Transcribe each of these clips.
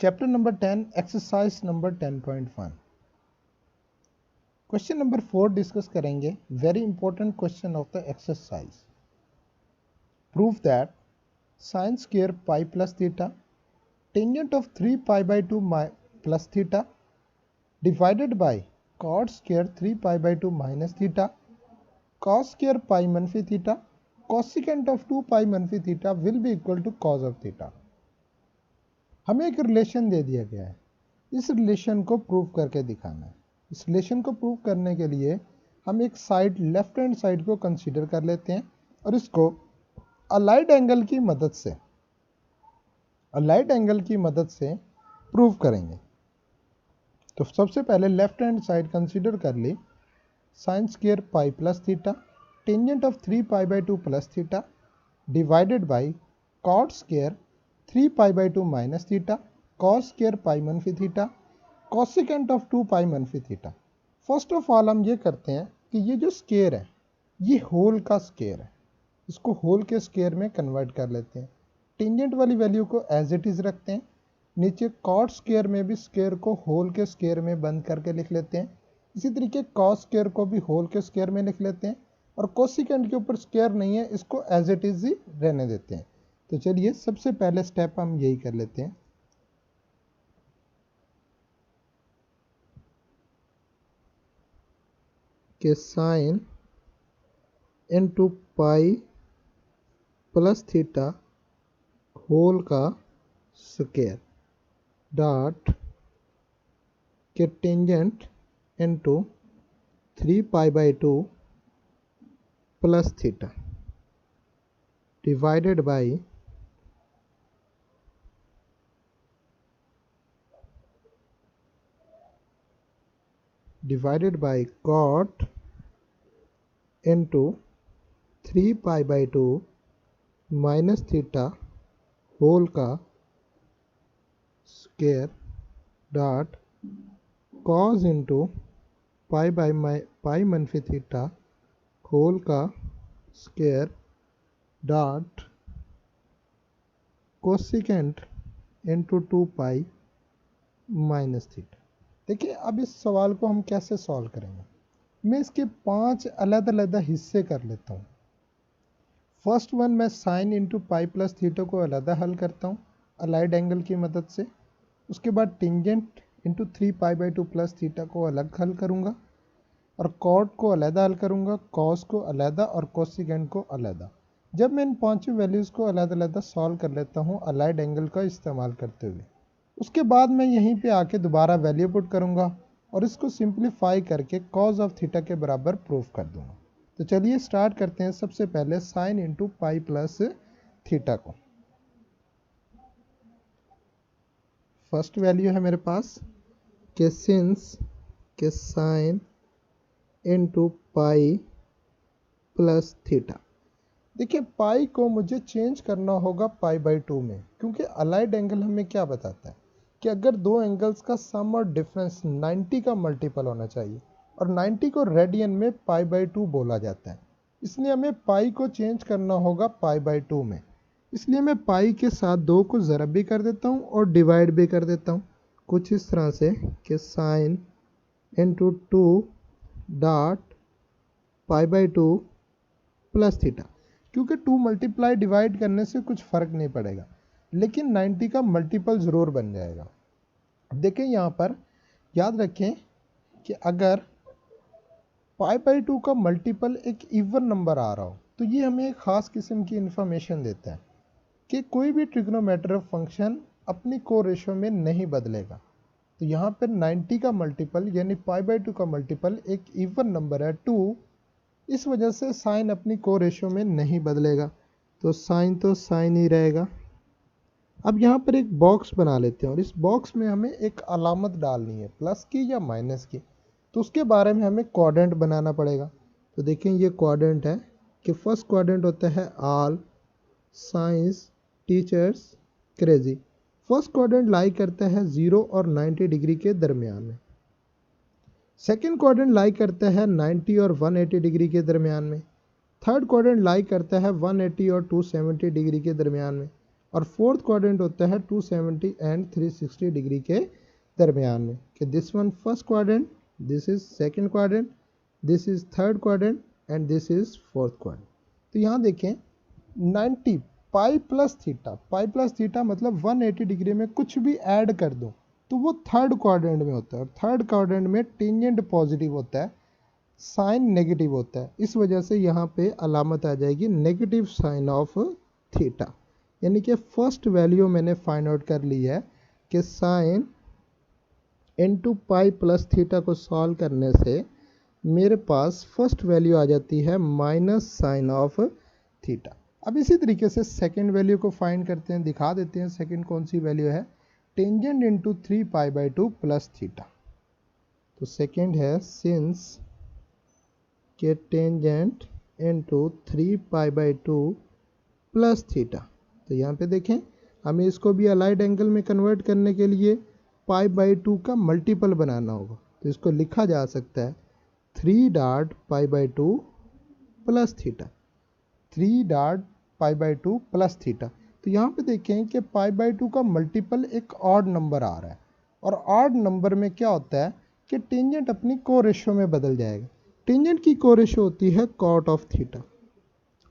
Chapter number 10, exercise number 10.1. Question number 4 discuss करेंगे. Very important question of the exercise. Prove that sin square pi plus theta tangent of 3 pi by 2 plus theta divided by cot square 3 pi by 2 minus theta cos square pi मनफी theta cosecant of 2 pi मनफी theta will be equal to cos of theta. हमें एक relation दे दिया गया है. इस relation को prove करके दिखाना है. इस रिलेशन को प्रूव करने के लिए हम एक साइड लेफ्ट हैंड साइड को कंसीडर कर लेते हैं और इसको अलाइड एंगल की मदद से प्रूव करेंगे. तो सबसे पहले लेफ्ट हैंड साइड कंसीडर कर ली. Sine square pi plus theta tangent of 3 pi by 2 plus theta divided by cot square 3 pi by 2 minus theta cos square pi मनफी थीटा कॉसिकेंट ऑफ 2 पाई मनफी थीटा. फर्स्ट ऑफ ऑल हम ये करते हैं कि ये जो स्क्वायर है ये होल का स्क्वायर है. इसको होल के स्क्वायर में कन्वर्ट कर लेते हैं. टेंजेंट वाली वैल्यू को एज इट इज़ रखते हैं. नीचे कॉट स्क्वायर में भी स्क्वायर को होल के स्क्वायर में बंद करके लिख लेते हैं. इसी तरीके कॉस स्क्वायर को भी होल के स्क्वायर में लिख लेते हैं और कोसिकेंट के ऊपर स्क्वायर नहीं है, इसको एज इट इज़ ही रहने देते हैं. तो चलिए सबसे पहले स्टेप हम यही कर लेते हैं. कि sine into pi plus theta whole का स्क्वायर डॉट के tangent into 3 pi by 2 plus theta divided by cot into 3 pi by 2 minus theta whole का square dot cos into pi मनफी थीटा होल का square dot cosecant into 2 pi minus theta. देखिए अब इस सवाल को हम कैसे सॉल्व करेंगे. मैं इसके 5 अलग अलग हिस्से कर लेता हूँ. फर्स्ट वन मैं sine into pi plus theta को अलग हल करता हूँ अलाइड एंगल की मदद से. उसके बाद tangent into 3 pi by 2 plus theta को अलग हल करूँगा और कॉट को अलग हल करूँगा, कॉस को अलग और कोसिकेंट को अलग. जब मैं इन पांचों वैल्यूज़ को अलग अलग सॉल्व कर लेता हूँ अलाइड एंगल का इस्तेमाल करते हुए, उसके बाद मैं यहीं पे आके दोबारा वैल्यू पुट करूँगा और इसको सिंप्लीफाई करके कॉज ऑफ थीटा के बराबर प्रूफ कर दूँगा. तो चलिए स्टार्ट करते हैं. सबसे पहले sine into pi plus theta को. फर्स्ट वैल्यू है मेरे पास कि सिंस के sine into pi plus theta. देखिए पाई को मुझे चेंज करना होगा पाई बाई 2 में, क्योंकि अलाइड एंगल हमें क्या बताता है कि अगर दो एंगल्स का सम और डिफरेंस 90 का मल्टीपल होना चाहिए और 90 को रेडियन में पाई बाई 2 बोला जाता है. इसलिए हमें पाई को चेंज करना होगा पाई बाई 2 में. इसलिए मैं पाई के साथ 2 को ज़रब भी कर देता हूँ और डिवाइड भी कर देता हूँ कुछ इस तरह से कि sign into 2 dot pi by 2 plus theta. क्योंकि 2 मल्टीप्लाई डिवाइड करने से कुछ फ़र्क नहीं पड़ेगा, लेकिन 90 का मल्टीपल ज़रूर बन जाएगा. देखें यहाँ पर याद रखें कि अगर पाई बाई 2 का मल्टीपल एक इवन नंबर आ रहा हो तो ये हमें एक ख़ास किस्म की इंफॉर्मेशन देता है कि कोई भी ट्रिग्नोमेट्रिक फंक्शन अपनी को रेशो में नहीं बदलेगा. तो यहाँ पर 90 का मल्टीपल यानी पाई बाई 2 का मल्टीपल एक इवन नंबर है 2. इस वजह से साइन अपनी को रेशो में नहीं बदलेगा, तो साइन ही रहेगा. अब यहाँ पर एक बॉक्स बना लेते हैं और इस बॉक्स में हमें एक अलामत डालनी है प्लस की या माइनस की. तो उसके बारे में हमें क्वाड्रेंट बनाना पड़ेगा. तो देखें ये क्वाड्रेंट है कि फर्स्ट क्वाड्रेंट होता है all science teachers crazy. First quadrant lie करता है 0 और 90 डिग्री के दरमियान में. सेकेंड क्वाड्रेंट लाई करता है 90 और 180 डिग्री के दरमियान में. थर्ड क्वाड्रेंट लाई करता है 180 और 270 डिग्री के दरमियान में. और फोर्थ क्वाड्रेंट होता है 270 एंड 360 डिग्री के दरमियान में, कि this one first quadrant, this is second quadrant, this is third quadrant and this is fourth quadrant. तो यहाँ देखें 90 पाई प्लस थीटा मतलब 180 डिग्री में कुछ भी ऐड कर दो तो वो थर्ड क्वाड्रेंट में होता है, और थर्ड क्वाड्रेंट में टेंजेंट पॉजिटिव होता है, साइन नेगेटिव होता है। इस वजह से यहाँ पे अलामत आ जाएगी नेगेटिव साइन ऑफ थीटा। यानी कि फर्स्ट वैल्यू मैंने फाइंड आउट कर ली है कि sine into pi plus theta को सॉल्व करने से मेरे पास फर्स्ट वैल्यू आ जाती है माइनस साइन ऑफ थीटा। अब इसी तरीके से सेकंड वैल्यू को फाइंड करते हैं, दिखा देते हैं सेकंड कौन सी वैल्यू है, टेंजेंट इनटू 3π/2 प्लस थीटा। तो सेकंड है सिंस के टेंजेंट इनटू 3π/2 प्लस थीटा। तो यहाँ पे देखें हमें इसको भी अलाइड एंगल में कन्वर्ट करने के लिए π/2 का मल्टीपल बनाना होगा। तो इसको लिखा जा सकता है 3.π/2 प्लस थीटा, 3.π/2 प्लस थीटा। तो यहाँ पे देखें कि π/2 का मल्टीपल एक ऑड नंबर आ रहा है, और ऑड नंबर में क्या होता है कि टेंजेंट अपनी को रेशो में बदल जाएगा। टेंजेंट की को रेशो होती है कॉट ऑफ थीटा।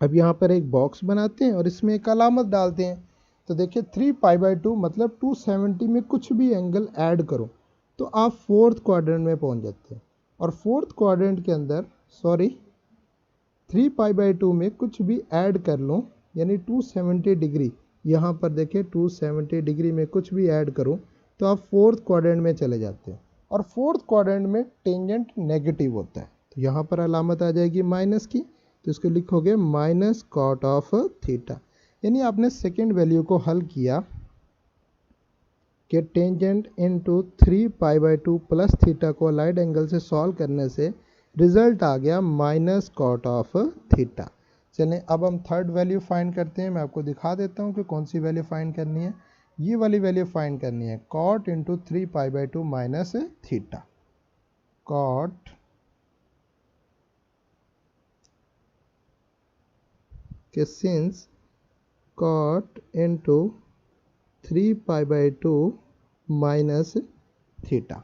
अब यहाँ पर एक बॉक्स बनाते हैं और इसमें एक अलामत डालते हैं। तो देखिए 3π/2 मतलब 270 में कुछ भी एंगल ऐड करो तो आप फोर्थ क्वाड्रेंट में पहुँच जाते हैं, और फोर्थ क्वाड्रेंट के अंदर 3π/2 में कुछ भी ऐड कर लो यानी 270 डिग्री, यहाँ पर देखिए 270 डिग्री में कुछ भी ऐड करो तो आप फोर्थ क्वाड्रेंट में चले जाते हैं, और फोर्थ क्वाड्रेंट में टेंजेंट नेगेटिव होता है। तो यहाँ पर अलामत आ जाएगी माइनस की, तो इसको लिखोगे माइनस कॉट ऑफ थीटा। यानी आपने सेकेंड वैल्यू को हल किया कि टेंजेंट इनटू 3π/2 प्लस थीटा को अलाइड एंगल से सॉल्व करने से रिजल्ट आ गया माइनस कॉट ऑफ थीटा। चलें अब हम थर्ड वैल्यू फाइंड करते हैं। मैं आपको दिखा देता हूँ कि कौन सी वैल्यू फाइंड करनी है। ये वाली वैल्यू फाइंड करनी है, cot into 3π/2 minus theta. Cot के since cot into 3π/2 minus theta.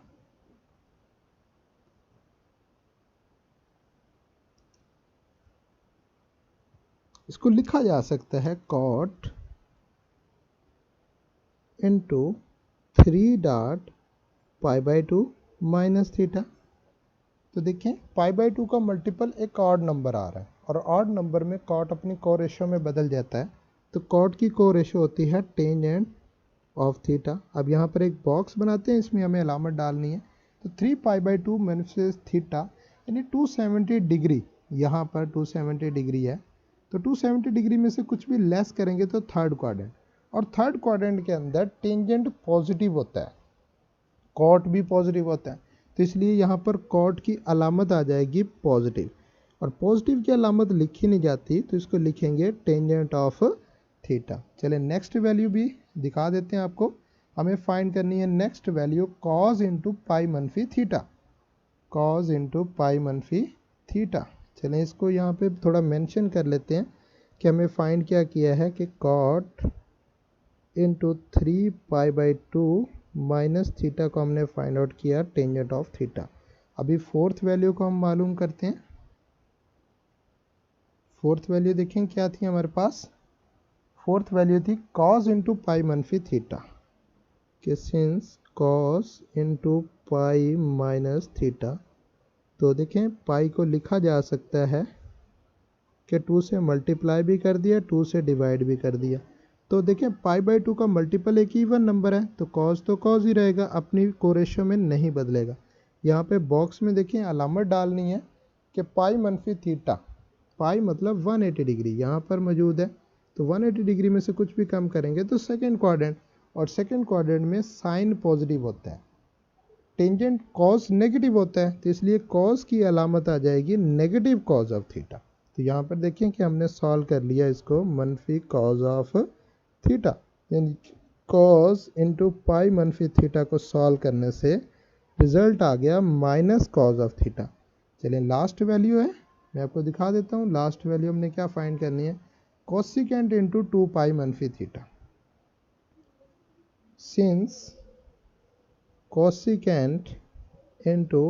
इसको लिखा जा सकता है कॉट इंटू 3.π/2 माइनस थीटा। तो देखें π/2 का मल्टीपल एक ऑड नंबर आ रहा है, और ऑड नंबर में कॉट अपनी को रेशो में बदल जाता है। तो कॉट की को रेशो होती है टेंजेंट ऑफ थीटा। अब यहाँ पर एक बॉक्स बनाते हैं, इसमें हमें अलामत डालनी है। तो 3π/2 माइनस थीटा यानी 270 डिग्री, यहाँ पर 270 डिग्री है, तो 270 डिग्री में से कुछ भी लेस करेंगे तो थर्ड क्वाड्रेंट, और थर्ड क्वाड्रेंट के अंदर टेंजेंट पॉजिटिव होता है, कॉट भी पॉजिटिव होता है। तो इसलिए यहाँ पर कॉट की अलामत आ जाएगी पॉजिटिव, और पॉजिटिव की अलामत लिखी नहीं जाती तो इसको लिखेंगे टेंजेंट ऑफ थीटा। चले नेक्स्ट वैल्यू भी दिखा देते हैं आपको। हमें फाइंड करनी है next value cause into pi मनफी थीटा, कॉज इंटू पाई मनफी थीटा। चलें इसको यहाँ पे थोड़ा मेंशन कर लेते हैं कि हमें फाइंड क्या किया है कि कॉट इंटू 3π/2 माइनस थीटा को हमने फाइंड आउट किया टेंजेंट ऑफ थीटा। अभी फोर्थ वैल्यू को हम मालूम करते हैं। फोर्थ वैल्यू देखें क्या थी हमारे पास। फोर्थ वैल्यू थी कॉस इंटू पाई मनफी थीटा, कि सिंस कॉस इंटू पाई माइनस थीटा। तो देखें पाई को लिखा जा सकता है कि 2 से मल्टीप्लाई भी कर दिया, 2 से डिवाइड भी कर दिया। तो देखें π/2 का मल्टीपल एक इवन नंबर है, तो कॉस ही रहेगा, अपनी को रेशो में नहीं बदलेगा। यहाँ पे बॉक्स में देखें अलामत डालनी है कि पाई मनफी थीटा, पाई मतलब 180 डिग्री यहाँ पर मौजूद है, तो 180 डिग्री में से कुछ भी कम करेंगे तो सेकेंड क्वाड्रेंट, और सेकेंड क्वाड्रेंट में साइन पॉजिटिव होता है, टेंजेंट कॉस नेगेटिव होता है, तो इसलिए कॉस की अलामत आ जाएगी नेगेटिव कॉस ऑफ थीटा। तो यहाँ पर देखें कि हमने सॉल्व कर लिया इसको मनफी कॉस ऑफ थीटा, यानी कॉस इंटू पाई मनफी थीटा को सॉल्व करने से रिजल्ट आ गया माइनस कॉस ऑफ थीटा। चलिए लास्ट वैल्यू है, मैं आपको दिखा देता हूँ। लास्ट वैल्यू हमने क्या फाइंड करनी है, कोसिकेंट इंटू 2π मनफी थीटा। सिंस कोसिकेंट इंटू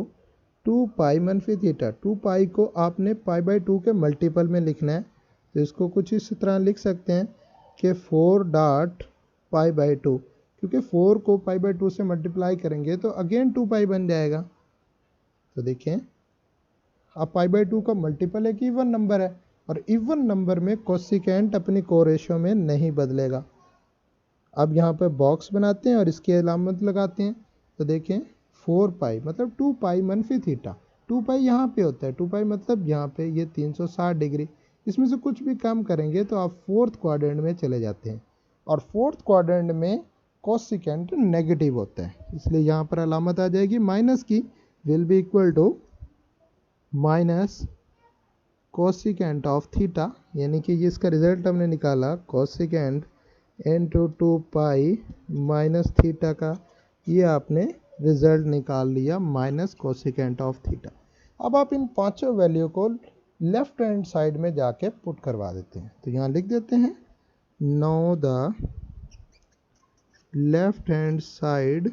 2 पाई मनफी थीटा। 2 पाई को आपने पाई बाई 2 के मल्टीपल में लिखना है, तो इसको कुछ इस तरह लिख सकते हैं कि 4 डॉट पाई बाई 2, क्योंकि 4 को पाई बाई 2 से मल्टीप्लाई करेंगे तो अगेन 2 पाई बन जाएगा। तो देखें, अब पाई बाई 2 का मल्टीपल एक इवन नंबर है, और इवन नंबर में कोसिकेंट अपनी को रेशो में नहीं बदलेगा। अब यहाँ पे बॉक्स बनाते हैं और इसकी अलामत लगाते हैं। तो देखें 4 पाई मतलब 2 पाई मनफी थीटा। 2 पाई यहाँ पे होता है, 2 पाई मतलब यहाँ पे ये 360 डिग्री। इसमें से कुछ भी कम करेंगे तो आप फोर्थ क्वाड्रेंट में चले जाते हैं, और फोर्थ क्वाड्रेंट में कोसिकेंट नेगेटिव होता है, इसलिए यहाँ पर अलामत आ जाएगी माइनस की, will be equal to minus cosecant of theta, यानी कि इसका रिजल्ट हमने निकाला cosecant into 2 pi minus theta का, ये आपने रिजल्ट निकाल लिया माइनस कोसिकेंट ऑफ थीटा। अब आप इन पांचों वैल्यू को लेफ्ट हैंड साइड में जाके पुट करवा देते हैं। तो यहाँ लिख देते हैं now the left hand side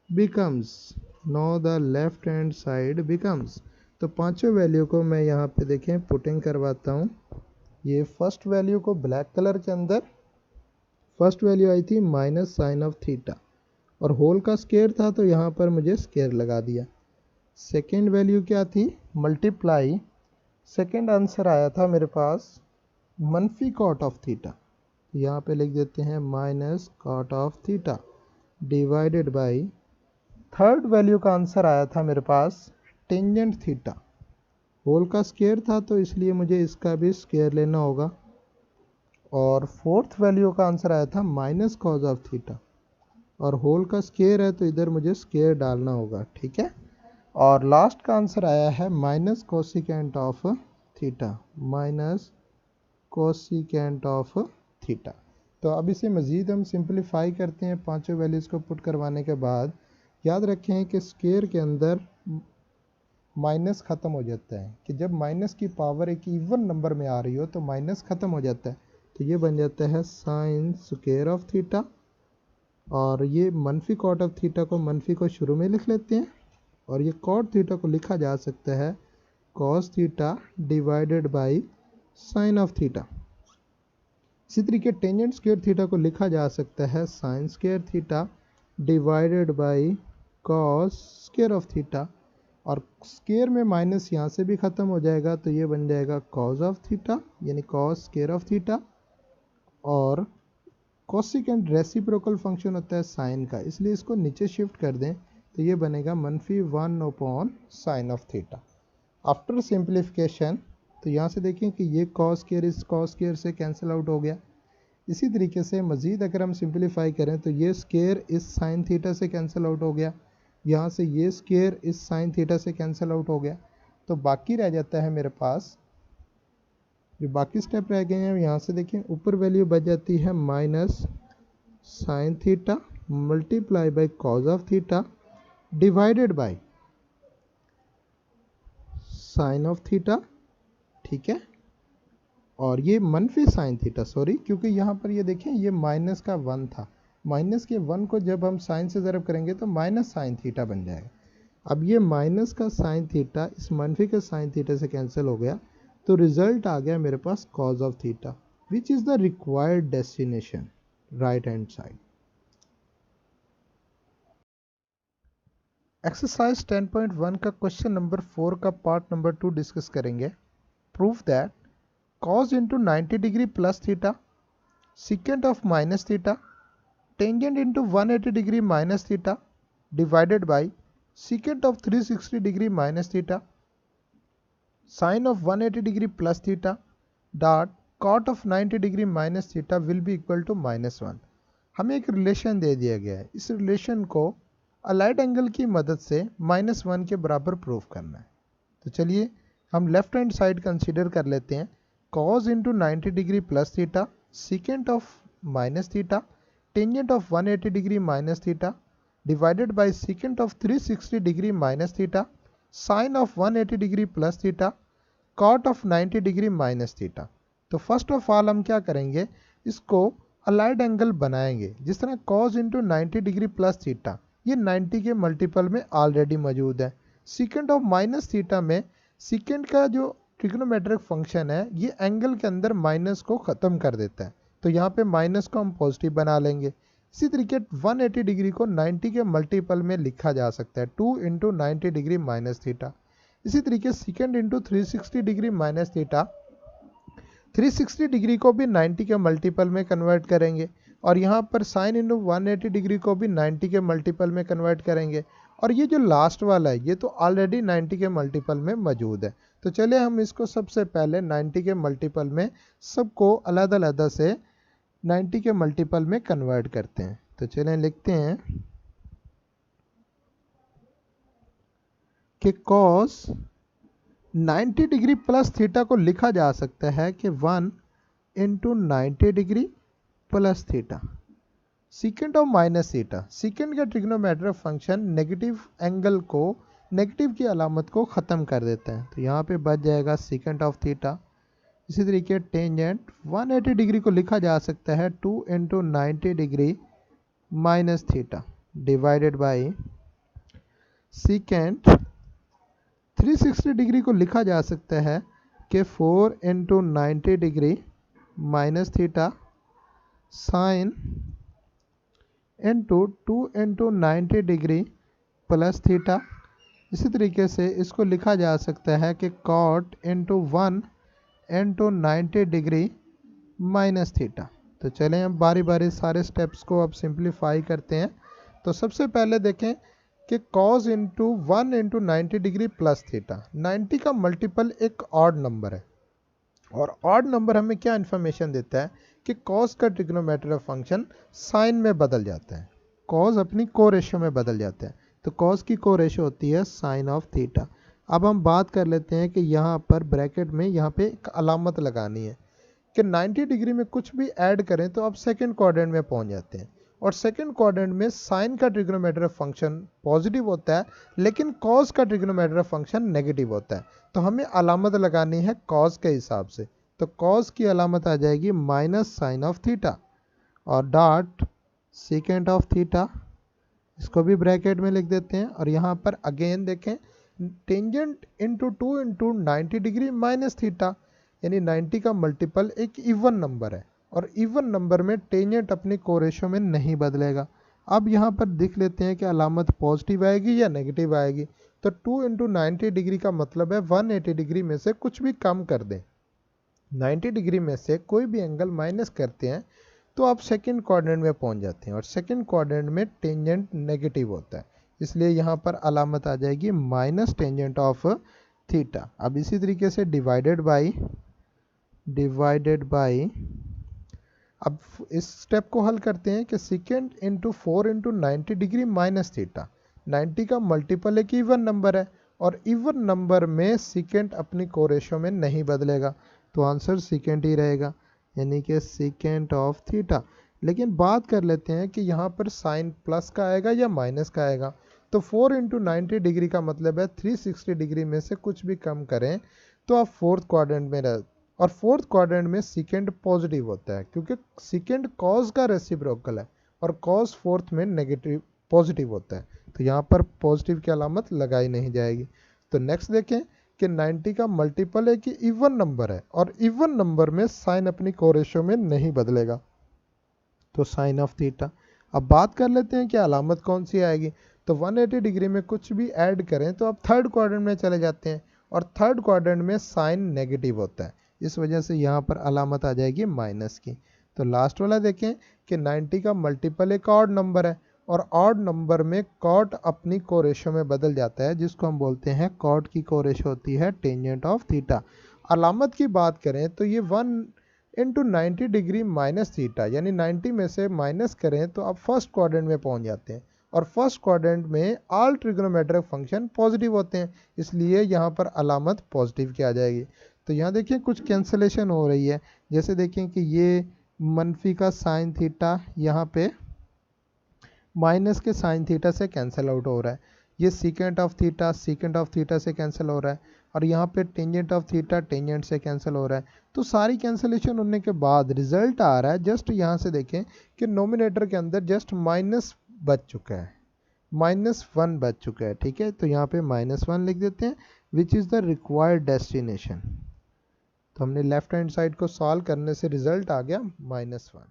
becomes, now the left hand side becomes. तो पांचों वैल्यू को मैं यहाँ पे देखें पुटिंग करवाता हूँ। ये फर्स्ट वैल्यू को ब्लैक कलर के अंदर, फर्स्ट वैल्यू आई थी माइनस साइन ऑफ थीटा, और होल का स्केयर था तो यहाँ पर मुझे स्केयर लगा दिया। सेकेंड वैल्यू क्या थी, मल्टीप्लाई, सेकेंड आंसर आया था मेरे पास मनफी कॉट ऑफ थीटा, यहाँ पे लिख देते हैं minus cot of theta divided by, third value का आंसर आया था मेरे पास टेंजेंट थीटा, होल का स्केयर था तो इसलिए मुझे इसका भी स्केयर लेना होगा, और फोर्थ वैल्यू का आंसर आया था माइनस कॉज ऑफ थीटा, और होल का स्केयर है तो इधर मुझे स्केयर डालना होगा, ठीक है। और लास्ट का आंसर आया है minus cosecant of theta, minus cosecant of theta. तो अब इसे मज़ीद हम सिंपलीफाई करते हैं पांचों वैल्यूज़ को पुट करवाने के बाद। याद रखें कि स्केयर के अंदर माइनस ख़त्म हो जाता है, कि जब माइनस की पावर एक इवन नंबर में आ रही हो तो माइनस ख़त्म हो जाता है, तो ये बन जाता है साइन स्क्वायर ऑफ थीटा, और ये मनफी कॉट ऑफ थीटा को मनफी को शुरू में लिख लेते हैं, और ये कॉट थीटा को लिखा जा सकता है cos theta divided by sine of theta. इसी तरीके टेंजेंट स्क्वायर थीटा को लिखा जा सकता है sine square theta divided by cos square of theta, और स्क्वायर में माइनस यहाँ से भी ख़त्म हो जाएगा तो ये बन जाएगा कॉस ऑफ थीटा, यानी कॉस स्क्वायर ऑफ थीटा, और कोसिकेंट रेसिप्रोकल फंक्शन होता है साइन का, इसलिए इसको नीचे शिफ्ट कर दें तो ये बनेगा मनफी 1 upon sine of theta. After simplification तो यहाँ से देखें कि ये कॉस स्क्वायर इस कॉस स्क्वायर से कैंसिल आउट हो गया। इसी तरीके से मज़ीद अगर हम सिंप्लीफाई करें तो ये स्क्वायर इस साइन थीटा से कैंसिल आउट हो गया, यहाँ से ये स्क्वायर इस साइन थीटा से कैंसिल आउट हो गया, तो बाकी रह जाता है मेरे पास, जो बाकी स्टेप रह गए हैं यहाँ से देखें ऊपर वैल्यू बच जाती है minus sine theta multiply by cause of theta divided by sine of theta, ठीक है। और ये मनफी साइन थीटा, सॉरी, क्योंकि यहाँ पर ये देखें ये माइनस का 1 था, माइनस के 1 को जब हम साइन से ज़रब करेंगे तो माइनस साइन थीटा बन जाएगा। अब ये माइनस का साइन थीटा इस मनफी के साइन थीटा से कैंसिल हो गया, तो रिजल्ट आ गया मेरे पास cos of theta, which is the required destination right hand side. Exercise 10.1 का क्वेश्चन नंबर 4 का पार्ट नंबर 2 डिस्कस करेंगे। Proof that cos into 90 degree plus theta, secant of minus theta, tangent into 180 degree minus theta divided by secant of 360 degree minus theta, sine of 180 degree plus theta dot cot of 90 degree minus theta will be equal to -1। हमें एक relation दे दिया गया है, इस relation को allied angle की मदद से -1 के बराबर प्रूफ करना है। तो चलिए हम लेफ्ट हैंड साइड कंसीडर कर लेते हैं। cos into 90 degree plus theta, secant of minus theta, tangent of 180 degree minus theta divided by secant of 360 degree minus theta, sine of 180 degree plus theta, cot of 90 degree minus theta। तो first of all हम क्या करेंगे, इसको allied angle बनाएंगे, जिस तरह cos into 90 degree plus theta, ये 90 के मल्टीपल में ऑलरेडी मौजूद है। सीकेंट ऑफ माइनस थीटा में सीकेंट का जो ट्रिग्नोमेट्रिक फंक्शन है ये एंगल के अंदर माइनस को ख़त्म कर देता है, तो यहाँ पे माइनस को हम पॉजिटिव बना लेंगे। इसी तरीके 180 डिग्री को 90 के मल्टीपल में लिखा जा सकता है, 2 इंटू 90 डिग्री माइनस थीटा। इसी तरीके second into 360 degree minus theta, 360 degree को भी 90 के मल्टीपल में कन्वर्ट करेंगे, और यहाँ पर साइन इंटू 180 डिग्री को भी 90 के मल्टीपल में कन्वर्ट करेंगे, और ये जो लास्ट वाला है ये तो ऑलरेडी 90 के मल्टीपल में मौजूद है। तो चलिए हम इसको सबसे पहले 90 के मल्टीपल में सबको अलग अलग से 90 के मल्टीपल में कन्वर्ट करते हैं। तो चलिए लिखते हैं कि कॉस 90 डिग्री प्लस थीटा को लिखा जा सकता है कि 1 into 90 degree plus theta. Secant of minus theta, secant का ट्रिग्नोमेट्रिक फंक्शन नेगेटिव एंगल को, नेगेटिव की अलामत को ख़त्म कर देता है, तो यहाँ पे बच जाएगा सीकेंट ऑफ थीटा। इसी तरीके टेंजेंट 180 डिग्री को लिखा जा सकता है 2 into 90 degree minus theta divided by secant 360 degree को लिखा जा सकता है कि 4 into 90 degree minus theta sine into 2 into 90 degree plus theta. इसी तरीके से इसको लिखा जा सकता है कि cot into 1 into 90 degree minus theta. तो चलें अब बारी बारी सारे स्टेप्स को अब सिंप्लीफाई करते हैं। तो सबसे पहले देखें कि cos into 1 into 90 degree plus theta, 90 का मल्टीपल एक ऑड नंबर है, और ऑड नंबर हमें क्या इन्फॉर्मेशन देता है कि कॉस का ट्रिग्नोमेट्रिक फंक्शन साइन में बदल जाता है, कॉस अपनी को रेशो में बदल जाता है, तो कॉस की को रेशो होती है साइन ऑफ थीटा। अब हम बात कर लेते हैं कि यहाँ पर ब्रैकेट में यहाँ पे एक अलामत लगानी है कि 90 डिग्री में कुछ भी ऐड करें तो आप सेकंड क्वाड्रेंट में पहुँच जाते हैं, और सेकंड क्वाड्रेंट में साइन का ट्रिग्नोमेट्रिक फंक्शन पॉजिटिव होता है लेकिन कॉस का ट्रिग्नोमेट्रिक फंक्शन नेगेटिव होता है, तो हमें अलामत लगानी है कॉस के हिसाब से। तो कॉस की अलामत आ जाएगी माइनस साइन ऑफ थीटा और डॉट सेकेंड ऑफ थीटा, इसको भी ब्रैकेट में लिख देते हैं। और यहाँ पर अगेन देखें tangent into 2 into 90 degree minus theta, यानी 90 का मल्टीपल एक इवन नंबर है, और इवन नंबर में टेंजेंट अपनी कोरेशो में नहीं बदलेगा। अब यहाँ पर देख लेते हैं कि अलामत पॉजिटिव आएगी या नेगेटिव आएगी। तो 2 इंटू 90 डिग्री का मतलब है 180 डिग्री में से कुछ भी कम कर दें, 90 डिग्री में से कोई भी एंगल माइनस करते हैं तो आप सेकंड क्वाड्रेंट में पहुंच जाते हैं, और सेकंड क्वाड्रेंट में टेंजेंट नेगेटिव होता है, इसलिए यहाँ पर अलामत आ जाएगी माइनस टेंजेंट ऑफ थीटा। अब इसी तरीके से डिवाइडेड बाई अब इस स्टेप को हल करते हैं कि second into 4 into 90 degree minus theta, 90 का मल्टीपल एक इवन नंबर है, और इवन नंबर में सेकेंड अपनी कोरेशो में नहीं बदलेगा, तो आंसर सेकेंड ही रहेगा, यानी कि सेकेंड ऑफ थीटा। लेकिन बात कर लेते हैं कि यहाँ पर साइन प्लस का आएगा या माइनस का आएगा। तो 4 इंटू 90 डिग्री का मतलब है 360 डिग्री में से कुछ भी कम करें तो आप फोर्थ क्वाड्रेंट में रह, और फोर्थ क्वाड्रेंट में सेकेंड पॉजिटिव होता है क्योंकि सेकेंड कॉस का रेसिप्रोकल है, और कॉस फोर्थ में नेगेटिव पॉजिटिव होता है, तो यहाँ पर पॉजिटिव की अलामत लगाई नहीं जाएगी। तो नेक्स्ट देखें कि 90 का मल्टीपल है कि इवन नंबर है, और इवन नंबर में साइन अपनी कोरेशो में नहीं बदलेगा, तो साइन ऑफ थीटा। अब बात कर लेते हैं कि अलामत कौन सी आएगी। तो 180 डिग्री में कुछ भी ऐड करें तो आप थर्ड क्वाड्रेंट में चले जाते हैं, और थर्ड क्वाड्रेंट में साइन नेगेटिव होता है, इस वजह से यहाँ पर अलामत आ जाएगी माइनस की। तो लास्ट वाला देखें कि 90 का मल्टीपल एक ऑड नंबर है, और ऑड नंबर में कॉट अपनी कोरेशो में बदल जाता है, जिसको हम बोलते हैं कॉट की कोरेशो होती है टेंजेंट ऑफ थीटा। अलामत की बात करें तो ये 1 इंटू 90 डिग्री माइनस थीटा, यानी 90 में से माइनस करें तो आप फर्स्ट क्वाड्रेंट में पहुंच जाते हैं, और फर्स्ट क्वाड्रेंट में ऑल ट्रिग्नोमेट्रिक फंक्शन पॉजिटिव होते हैं, इसलिए यहाँ पर अलामत पॉजिटिव की आ जाएगी। तो यहाँ देखिए कुछ कैंसलेशन हो रही है, जैसे देखें कि ये मनफी का साइन थीटा यहाँ पे माइनस के साइन थीटा से कैंसिल आउट हो रहा है, ये सीकेंट ऑफ थीटा से कैंसिल हो रहा है, और यहाँ पे टेंजेंट ऑफ थीटा टेंजेंट से कैंसिल हो रहा है। तो सारी कैंसिलेशन होने के बाद रिजल्ट आ रहा है, जस्ट यहाँ से देखें कि नोमिनेटर के अंदर जस्ट माइनस बच चुका है, -1 बच चुका है। ठीक है, तो यहाँ पे -1 लिख देते हैं, विच इज़ द रिक्वायर्ड डेस्टिनेशन। तो हमने लेफ्ट हैंड साइड को सॉल्व करने से रिजल्ट आ गया -1।